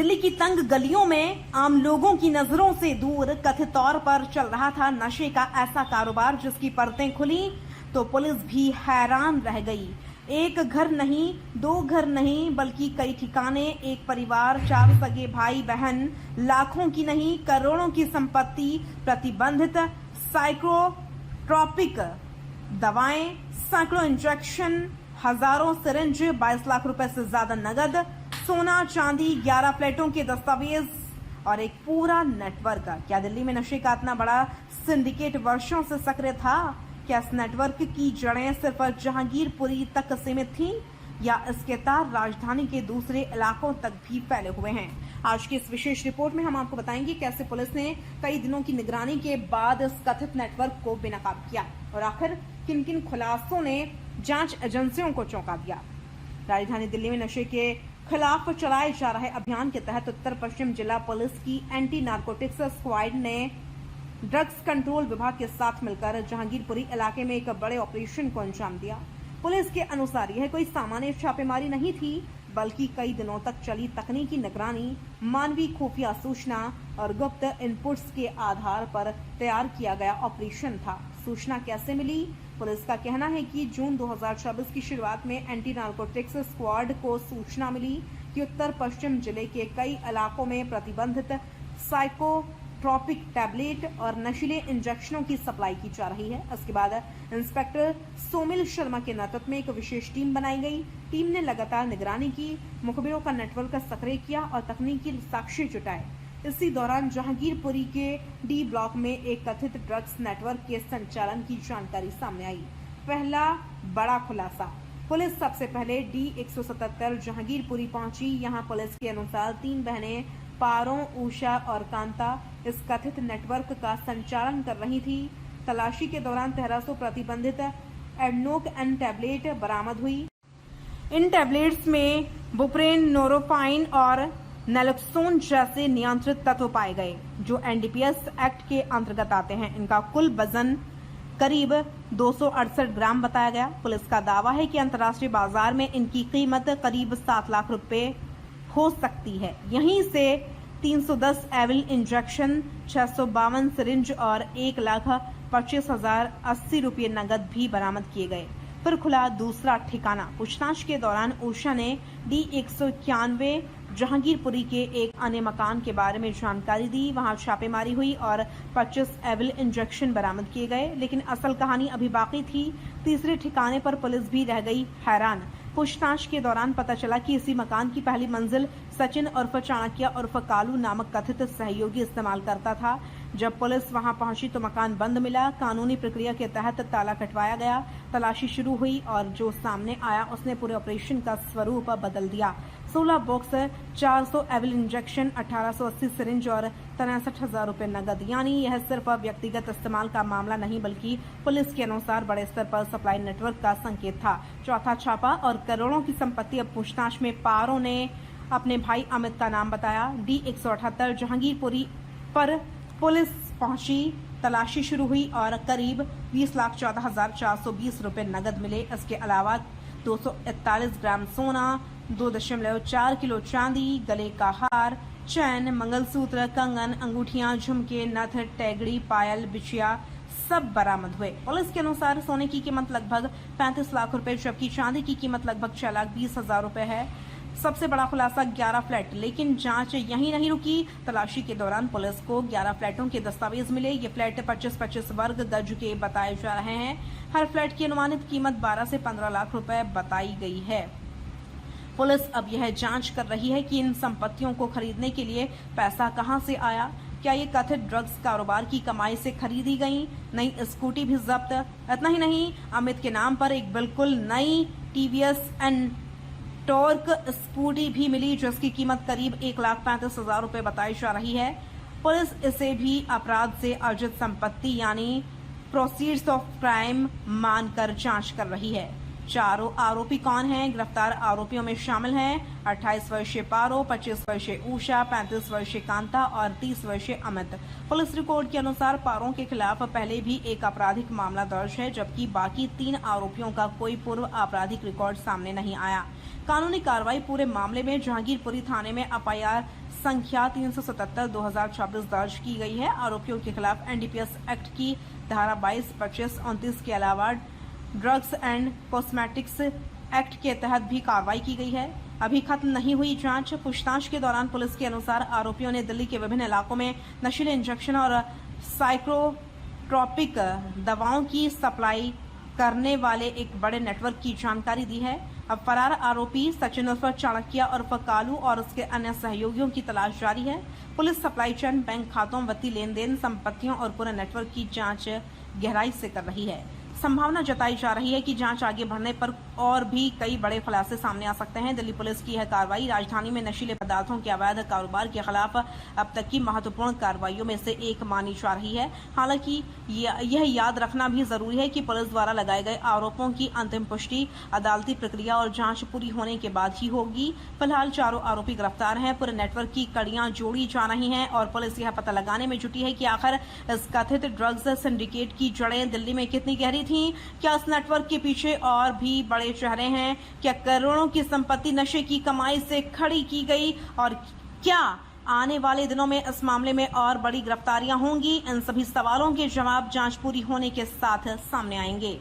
दिल्ली की तंग गलियों में आम लोगों की नजरों से दूर कथित तौर पर चल रहा था नशे का ऐसा कारोबार जिसकी परतें खुली तो पुलिस भी हैरान रह गई। एक घर नहीं, दो घर नहीं, बल्कि कई ठिकाने, एक परिवार, 4 सगे भाई बहन, लाखों की नहीं करोड़ों की संपत्ति, प्रतिबंधित साइकोट्रॉपिक दवाएं, सैकड़ों इंजेक्शन, हजारों सिरिंज, 22 लाख रुपए से ज्यादा नगद, सोना चांदी, 11 फ्लैटों के दस्तावेज और एक पूरा नेटवर्क। क्या दिल्ली में नशे का इतना बड़ा सिंडिकेट वर्षों से सक्रिय था? क्या इस नेटवर्क की जड़ें सिर्फ जहांगीरपुरी तक सीमित थीं या इसके तार राजधानी के दूसरे इलाकों तक भी फैले हुए हैं? आज की इस विशेष रिपोर्ट में हम आपको बताएंगे कैसे पुलिस ने कई दिनों की निगरानी के बाद इस कथित नेटवर्क को बेनकाब किया और आखिर किन किन खुलासों ने जांच एजेंसियों को चौंका दिया। राजधानी दिल्ली में नशे के खिलाफ चलाए जा रहे अभियान के तहत उत्तर पश्चिम जिला पुलिस की एंटी नारकोटिक्स स्क्वाड ने ड्रग्स कंट्रोल विभाग के साथ मिलकर जहांगीरपुरी इलाके में एक बड़े ऑपरेशन को अंजाम दिया। पुलिस के अनुसार यह कोई सामान्य छापेमारी नहीं थी, बल्कि कई दिनों तक चली तकनीकी निगरानी, मानवीय खुफिया सूचना और गुप्त इनपुट्स के आधार पर तैयार किया गया ऑपरेशन था। सूचना कैसे मिली? पुलिस का कहना है कि जून 2024 की शुरुआत में एंटी नारकोटिक्स स्क्वाड को सूचना मिली कि उत्तर पश्चिम जिले के कई इलाकों में प्रतिबंधित साइकोट्रॉपिक टैबलेट और नशीले इंजेक्शनों की सप्लाई की जा रही है। इसके बाद इंस्पेक्टर सोमिल शर्मा के नेतृत्व में एक विशेष टीम बनाई गई। टीम ने लगातार निगरानी की, मुखबिरों का नेटवर्क सक्रिय किया और तकनीकी साक्ष्य जुटाए। इसी दौरान जहांगीरपुरी के डी ब्लॉक में एक कथित ड्रग्स नेटवर्क के संचालन की जानकारी सामने आई। पहला बड़ा खुलासा, पुलिस सबसे पहले डी 177 जहांगीरपुरी पहुंची। यहां पुलिस के अनुसार 3 बहनें पारो, उषा और कांता इस कथित नेटवर्क का संचालन कर रही थी। तलाशी के दौरान 1300 प्रतिबंधित एडनोक एन टैबलेट बरामद हुई। इन टैबलेट्स में बुप्रेन, नोरोफाइन और नैलोक्सोन जैसे नियंत्रित तत्व पाए गए जो एनडीपीएस एक्ट के अंतर्गत आते हैं। इनका कुल वजन करीब 268 ग्राम बताया गया। पुलिस का दावा है कि अंतर्राष्ट्रीय बाजार में इनकी कीमत करीब 7 लाख रुपए हो सकती है। यहीं से 310 एविल इंजेक्शन, 652 सिरिंज और 1,25,080 रुपये नगद भी बरामद किए गए। फिर खुला दूसरा ठिकाना। पूछताछ के दौरान उषा ने डी 191 जहांगीरपुरी के एक अन्य मकान के बारे में जानकारी दी। वहां छापेमारी हुई और 25 एविल इंजेक्शन बरामद किए गए, लेकिन असल कहानी अभी बाकी थी। तीसरे ठिकाने पर पुलिस भी रह गई हैरान। पूछताछ के दौरान पता चला कि इसी मकान की पहली मंजिल सचिन उर्फ चाणक्य उर्फ कालू नामक कथित सहयोगी इस्तेमाल करता था। जब पुलिस वहां पहुंची तो मकान बंद मिला। कानूनी प्रक्रिया के तहत ताला कटवाया गया। तलाशी शुरू हुई और जो सामने आया उसने पूरे ऑपरेशन का स्वरूप बदल दिया। 16 बॉक्स, 400 एविल इंजेक्शन, 1880 सिरिंज और 63,000 रुपए नगद। यानी यह सिर्फ व्यक्तिगत इस्तेमाल का मामला नहीं बल्कि पुलिस के अनुसार बड़े स्तर पर सप्लाई नेटवर्क का संकेत था। चौथा छापा और करोड़ों की संपत्ति। अब पूछताछ में पारो ने अपने भाई अमित का नाम बताया। डी 178 जहांगीरपुरी पर पुलिस पहुंची। तलाशी शुरू हुई और करीब 20,14,420 रुपए नगद मिले। इसके अलावा 241 ग्राम सोना, 2.4 किलो चांदी, गले का हार, चैन, मंगलसूत्र, कंगन, अंगूठियां, झुमके, नथ, टैगड़ी, पायल, बिछिया सब बरामद हुए। पुलिस के अनुसार सोने की कीमत लगभग 35 लाख रुपए जबकि चांदी की कीमत लगभग 6,20,000 रुपए है। सबसे बड़ा खुलासा 11 फ्लैट। लेकिन जांच यहीं नहीं रुकी। तलाशी के दौरान पुलिस को 11 फ्लैटों के दस्तावेज मिले। ये फ्लैट 25-25 वर्ग गज के बताए जा रहे हैं। हर फ्लैट की अनुमानित कीमत 12 से 15 लाख रुपए बताई गई है। पुलिस अब यह जांच कर रही है कि इन संपत्तियों को खरीदने के लिए पैसा कहां से आया। क्या ये कथित ड्रग्स कारोबार की कमाई से खरीदी गई? नई स्कूटी भी जब्त। इतना ही नहीं, अमित के नाम पर एक बिल्कुल नई टीवीएस एन टॉर्क स्कूटी भी मिली जिसकी कीमत करीब 1,35,000 रुपए बताई जा रही है। पुलिस इसे भी अपराध से अर्जित संपत्ति यानी प्रोसीड्स ऑफ क्राइम मानकर जांच कर रही है। चारों आरोपी कौन हैं? गिरफ्तार आरोपियों में शामिल हैं 28 वर्षीय पारो, 25 वर्षीय उषा, 35 वर्षीय कांता और 30 वर्षीय अमित। पुलिस रिकॉर्ड के अनुसार पारो के खिलाफ पहले भी एक आपराधिक मामला दर्ज है जबकि बाकी 3 आरोपियों का कोई पूर्व आपराधिक रिकॉर्ड सामने नहीं आया। कानूनी कार्रवाई पूरे मामले में जहांगीरपुरी थाने में एफआईआर संख्या 377/2024 दर्ज की गई है। आरोपियों के खिलाफ एनडीपीएस एक्ट की धारा 22, 25, 29 के अलावा ड्रग्स एंड कॉस्मेटिक्स एक्ट के तहत भी कार्रवाई की गई है। अभी खत्म नहीं हुई जांच। पूछताछ के दौरान पुलिस के अनुसार आरोपियों ने दिल्ली के विभिन्न इलाकों में नशीले इंजेक्शन और साइकोट्रोपिक दवाओं की सप्लाई करने वाले एक बड़े नेटवर्क की जानकारी दी है। अब फरार आरोपी सचिन उर्फ चाणक्य उर्फ कालू और उसके अन्य सहयोगियों की तलाश जारी है। पुलिस सप्लाई चेन, बैंक खातों, वित्तीय लेन देन, संपत्तियों और पूरे नेटवर्क की जांच गहराई से कर रही है। संभावना जताई जा रही है कि जांच आगे बढ़ने पर और भी कई बड़े खुलासे सामने आ सकते हैं। दिल्ली पुलिस की यह कार्रवाई राजधानी में नशीले पदार्थों के अवैध कारोबार के खिलाफ अब तक की महत्वपूर्ण कार्रवाइयों में से एक मानी जा रही है। हालांकि यह याद रखना भी जरूरी है कि पुलिस द्वारा लगाए गए आरोपों की अंतिम पुष्टि अदालती प्रक्रिया और जांच पूरी होने के बाद ही होगी। फिलहाल चारों आरोपी गिरफ्तार हैं। पूरे नेटवर्क की कड़ियां जोड़ी जा रही हैं और पुलिस यह पता लगाने में जुटी है कि आखिर इस कथित ड्रग्स सिंडिकेट की जड़ें दिल्ली में कितनी गहरी थीं। क्या इस नेटवर्क के पीछे और भी बड़े चेहरे हैं? क्या करोड़ों की संपत्ति नशे की कमाई से खड़ी की गई? और क्या आने वाले दिनों में इस मामले में और बड़ी गिरफ्तारियां होंगी? इन सभी सवालों के जवाब जांच पूरी होने के साथ सामने आएंगे।